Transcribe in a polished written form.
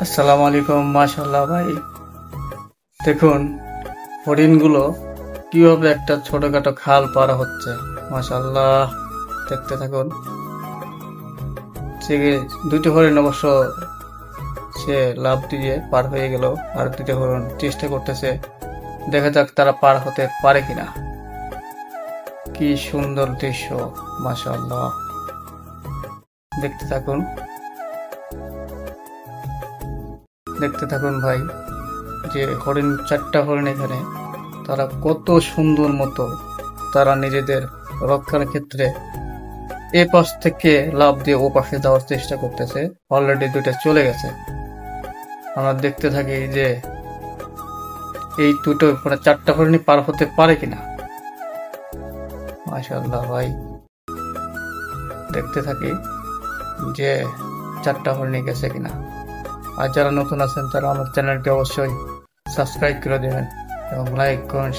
আসসালামু আলাইকুম। মাশাআল্লাহ ভাই, দেখুন হরিণগুলো কিভাবে একটা ছোটখাটো খাল পার হচ্ছে। মাশাআল্লাহ, দেখতে থাকুন। সে দুইটি হরিণ অবশ্য সে লাফ দিয়ে পার হয়ে গেল, আর দুইটি হরিণ চেষ্টা করতেছে। দেখা যাক তারা পার হতে পারে কিনা। কি সুন্দর দৃশ্য, মাশাআল্লাহ, দেখতে থাকুন। দেখতে থাকুন ভাই, যে হরিণ, চারটা হরিণ এখানে, তারা কত সুন্দর মতো তারা নিজেদের রক্ষার ক্ষেত্রে এ পাশ থেকে লাফ দিয়ে ও পাশে যাওয়ার চেষ্টা করতেছে। অলরেডি দুইটা চলে গেছে। আমরা দেখতে থাকি যে এই দুটো মানে চারটা হরিণই পার হতে পারে কিনা। মাশাআল্লাহ ভাই, দেখতে থাকি যে চারটা হরিণই গেছে কিনা। আর যারা নতুন আছেন তারা আমার চ্যানেলটি অবশ্যই সাবস্ক্রাইব করে দেবেন এবং লাইক কমেন্ট